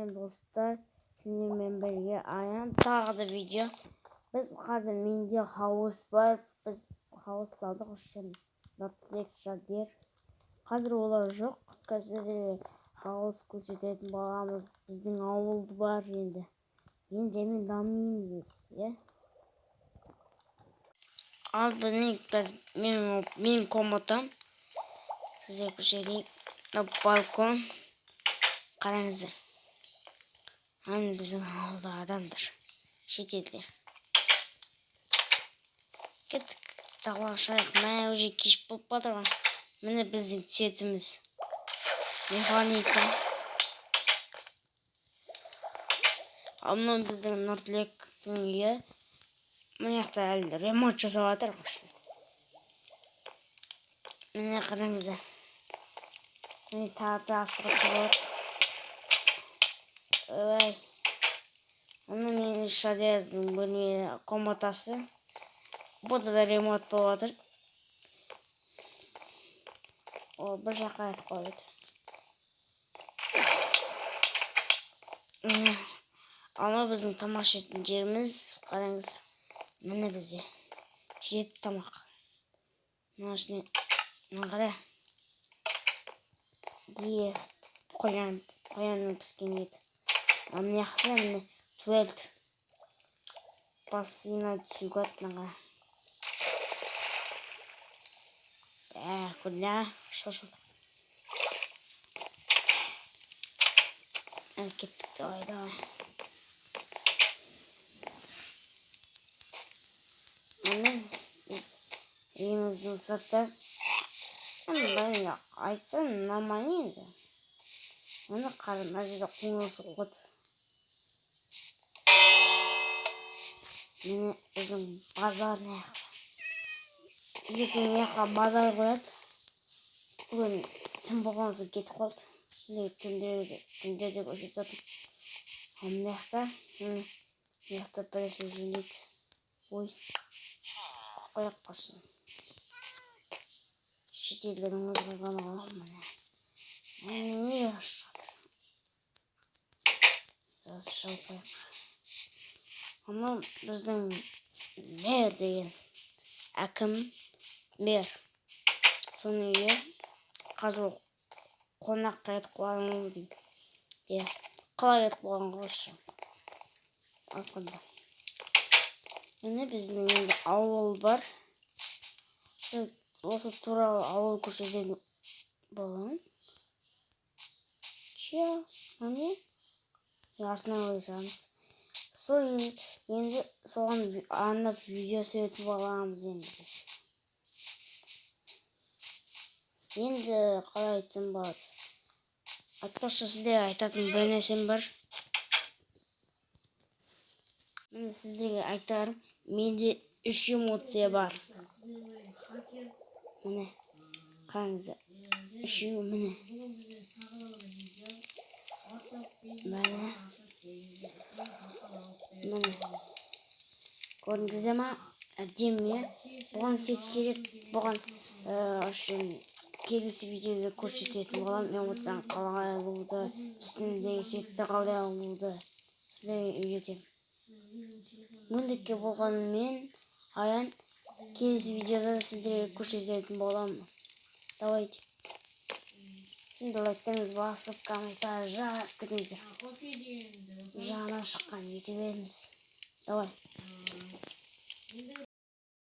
Сәлем достар, сіздермен бірге Аян тағы да видео. Біз қазір менде хауыз бар. Біз хауыз салдық үшін Нұртілек Жадер. Қазір олар жоқ. Қазір хауыз көрсететін боламыз. Біздің ауыл бар енді. Мен дамимыз біз, Ал біз менің комнатам. Сіздер көрсетейін. Балкон. Қараңыздар. Аны біздің ауылда адамдар. Шетелде. Кеттік. Тағылға шайық. Мә уже кеш болып батырған. Міне біздің түсетіміз. Механика. Ал мынау біздің Нұртілектің үйі. Мына жақта әлі ремонт жасап жатыр. Міне қараңыздар. Міне тағы астығы шығып. Ой. Аны менің Жадердің бөлме комнатасы. Бұда да ремонт болып жатыр. Ол бір жаққа айтып қойды. Ана біздің тамақ жейтін жеріміз. Қараңыз. Міне бізде. Жет тамақ. Мына ішіне қара. Қоянның піскен ет. Мына жақта міне туалет. Бассейна түсуге атынға. Күнә шошылды. Кеттік давай. Міне үйіміздің сырты. Бәрін айтсам нормально енді. Міне қара мына жерде қоңырсы қойды. Міне біздің базар не жақта. Ертең жаққа базар қояды. Бүгін түн болған соң кетіп қалды. Түндерде көрсетіп жатыр. Мына жақта біресе жөндейді. Ой, қояқ қалсын. Шетелдердің өзі ғана міне. Не жасады? Жауып қояқ. Ана біздің мэр деген әкім мэр. Соның үйі қазір қонаққа етіп қойған дейді. Қалай етіп қойған қойшы. Ақында. Міне біздің енді ауыл бар. Осы туралы ауыл көрсететін боламын. Міне артынан ойласаңыз. Сол енді соған арнап видео сөйтіп аламыз енді біз. Енді қалай айтсам болады. Айтпақшы сіздерге айтатын бір нәрсем бар. Мен сіздерге айтарым, менде 3 эмоция бар. Міне қараңыздар. 3 міне. Міне. Көрдіңіздер ма? Әдемі. Бұған сет керек. Бұған келесі видеода көрсететін болам. Эмоцияны қалай алуды, үстіндегі сетті қалай алуды сіздерге үйретемін. Мүндікке болғанымен Аян келесі видеода сіздерге көрсететін боламын. Давайте. Сендер лайктарыңыз басып, комментарий жазып кетіңіздер. Жаңа шыққан видео беріңіз. Давай.